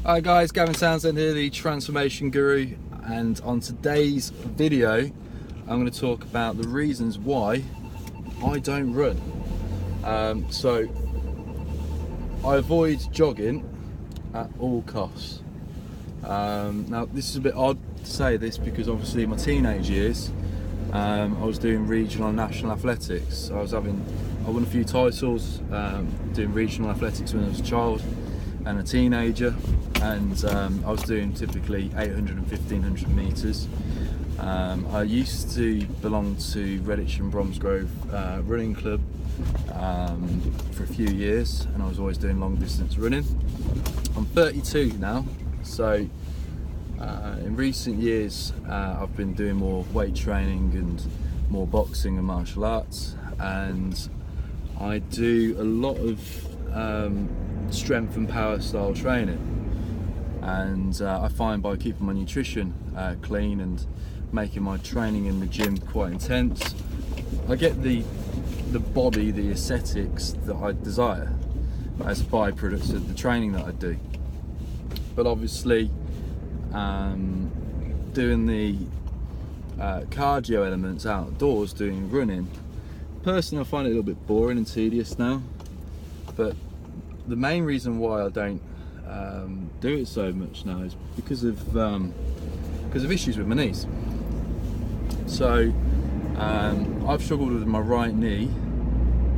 Hi guys, Gavin Townsend here, the Transformation Guru, and on today's video I'm going to talk about the reasons why I don't run. So I avoid jogging at all costs. Now this is a bit odd to say this because obviously in my teenage years I was doing regional and national athletics. I won a few titles doing regional athletics when I was a child and a teenager, and I was doing typically 800 and 1500 metres. I used to belong to Redditch and Bromsgrove running club for a few years, and I was always doing long distance running. I'm 32 now, so in recent years I've been doing more weight training and more boxing and martial arts, and I do a lot of strength and power style training, and I find by keeping my nutrition clean and making my training in the gym quite intense, I get the body, the aesthetics that I desire as a byproduct of the training that I do. But obviously doing the cardio elements outdoors, doing running, personally I find it a little bit boring and tedious now. But the main reason why I don't do it so much now is because of issues with my knees. So I've struggled with my right knee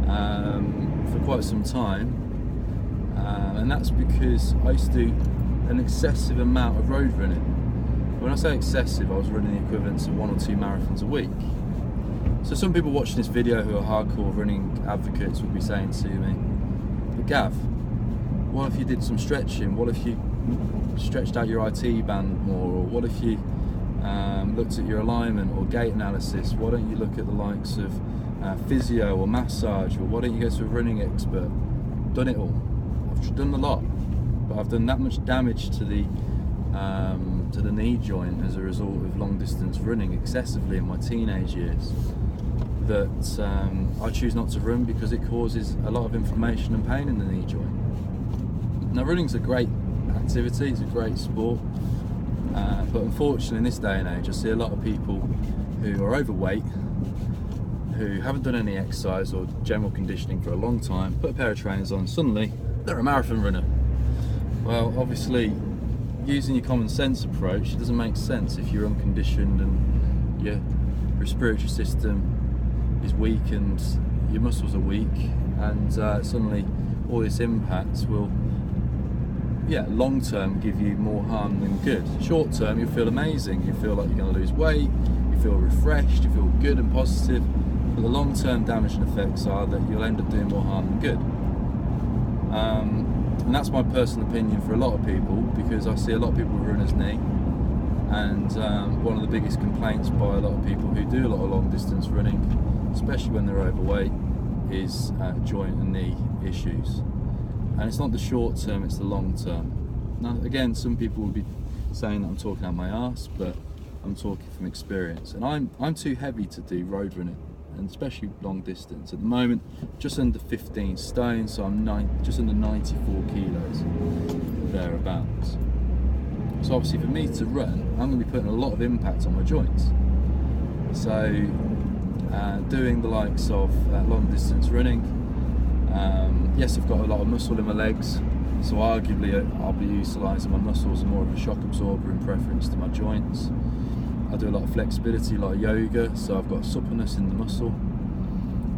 for quite some time, and that's because I used to do an excessive amount of road running. When I say excessive, I was running the equivalent of 1 or 2 marathons a week. So some people watching this video who are hardcore running advocates would be saying to me, but Gav, what if you did some stretching? What if you stretched out your IT band more? Or what if you looked at your alignment or gait analysis? Why don't you look at the likes of physio or massage? Or why don't you go to a running expert? Done it all. I've done a lot, but I've done that much damage to the knee joint as a result of long distance running excessively in my teenage years that I choose not to run because it causes a lot of inflammation and pain in the knee joint. Now running's a great activity, it's a great sport, but unfortunately in this day and age I see a lot of people who are overweight, who haven't done any exercise or general conditioning for a long time, put a pair of trainers on, suddenly they're a marathon runner. Well, obviously using your common sense approach, it doesn't make sense if you're unconditioned and your respiratory system is weak and your muscles are weak, and suddenly all this impact will long term give you more harm than good. Short term you'll feel amazing, you feel like you're going to lose weight, you feel refreshed, you feel good and positive, but the long term damaging effects are that you'll end up doing more harm than good. And that's my personal opinion for a lot of people, because I see a lot of people with runner's knee, and one of the biggest complaints by a lot of people who do a lot of long distance running, especially when they're overweight, is joint and knee issues. And it's not the short term, it's the long term. Now again, some people will be saying that I'm talking out my arse, but I'm talking from experience. And I'm too heavy to do road running, and especially long distance. At the moment, just under 15 stone, so I'm just under 94 kilos, thereabouts. So obviously for me to run, I'm going to be putting a lot of impact on my joints. So doing the likes of long distance running, yes, I've got a lot of muscle in my legs, so arguably I'll be utilising my muscles as more of a shock absorber in preference to my joints. I do a lot of flexibility, a lot of yoga, so I've got suppleness in the muscle.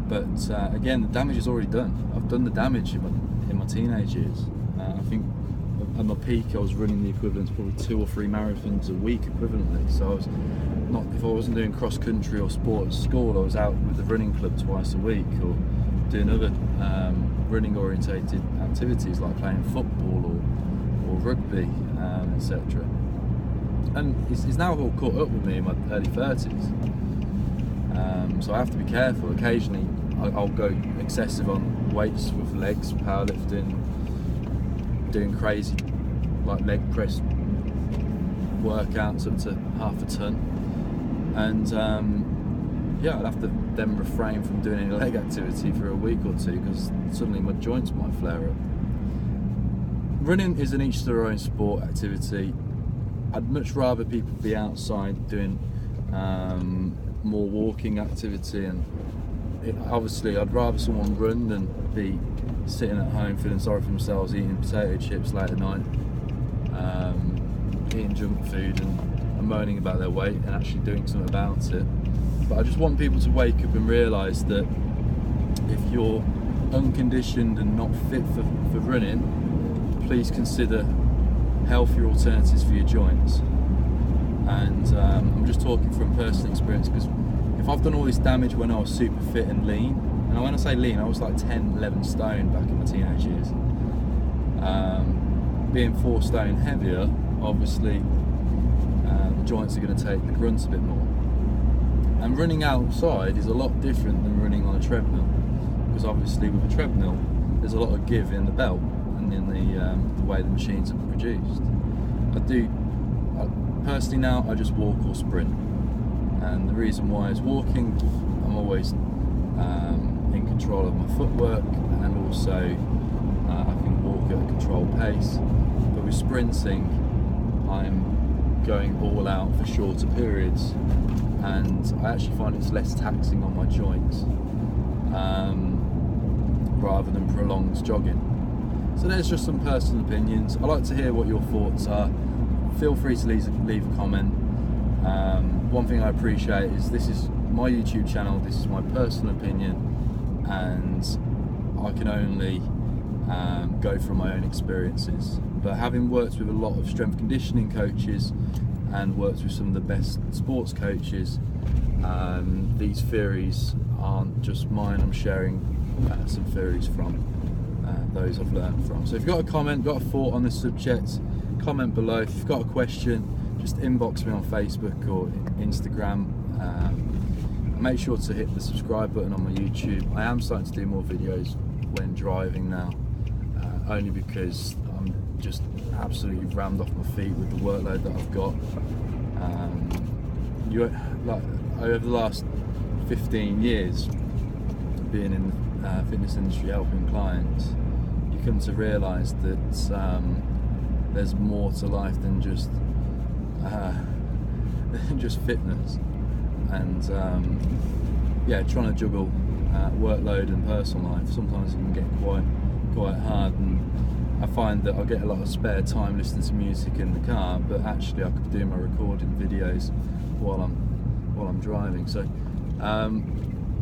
But again, the damage is already done. I've done the damage in my teenage years. I think at my peak I was running the equivalent of probably 2 or 3 marathons a week equivalently. So I was not, if I wasn't doing cross country or sport at school, I was out with the running club twice a week, or doing other running orientated activities like playing football or rugby, etc. And it's now all caught up with me in my early 30s, so I have to be careful. Occasionally I'll go excessive on weights with legs, powerlifting, doing crazy like leg press workouts up to half a ton, and I'd have to then refrain from doing any leg activity for a week or two because suddenly my joints might flare up. running is an each to their own sport activity. I'd much rather people be outside doing more walking activity, and obviously I'd rather someone run than be sitting at home feeling sorry for themselves, eating potato chips late at night, eating junk food and moaning about their weight and actually doing something about it. But I just want people to wake up and realise that if you're unconditioned and not fit for running, please consider healthier alternatives for your joints. And I'm just talking from personal experience, because if I've done all this damage when I was super fit and lean, and when I say lean, I was like 10, 11 stone back in my teenage years. Being 4 stone heavier, obviously the joints are going to take the grunt a bit more. And running outside is a lot different than running on a treadmill, because obviously with a treadmill there's a lot of give in the belt and in the way the machines are produced. Personally now I just walk or sprint, and the reason why is walking, I'm always in control of my footwork, and also I can walk at a controlled pace. But with sprinting, I'm going all out for shorter periods, and I actually find it's less taxing on my joints rather than prolonged jogging. So there's just some personal opinions. I'd like to hear what your thoughts are. Feel free to leave a comment. One thing I appreciate is this is my YouTube channel, this is my personal opinion, and I can only go from my own experiences. But having worked with a lot of strength conditioning coaches and worked with some of the best sports coaches, these theories aren't just mine. I'm sharing some theories from those I've learned from. So if you've got a comment, got a thought on this subject, comment below. If you've got a question, just inbox me on Facebook or Instagram. Make sure to hit the subscribe button on my YouTube. I am starting to do more videos when driving now, only because I'm just absolutely rammed off my feet with the workload that I've got. Over the last 15 years being in the fitness industry helping clients, you come to realise that there's more to life than just fitness. And trying to juggle workload and personal life, sometimes it can get quite hard, and I find that I get a lot of spare time listening to music in the car, but actually I could do my recording videos while I'm driving. So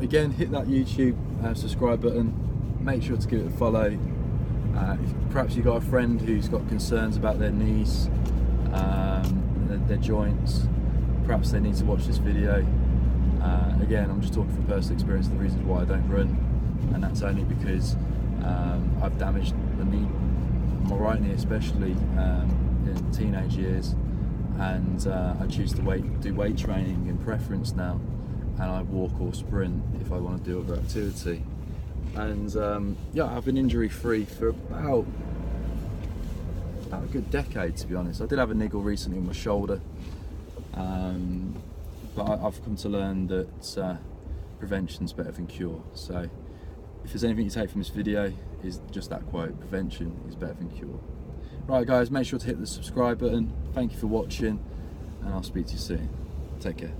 again, hit that YouTube subscribe button, make sure to give it a follow. If perhaps you've got a friend who's got concerns about their knees, their joints, perhaps they need to watch this video. Again, I'm just talking from personal experience, the reasons why I don't run, and that's only because I've damaged the knee, my right knee especially, in teenage years, and I choose to do weight training in preference now, and I walk or sprint if I want to do other activity. And I've been injury free for about a good decade, to be honest. I did have a niggle recently on my shoulder, but I've come to learn that prevention's better than cure. So if there's anything you take from this video, is just that quote: prevention is better than cure. Right guys, make sure to hit the subscribe button. Thank you for watching, and I'll speak to you soon. Take care.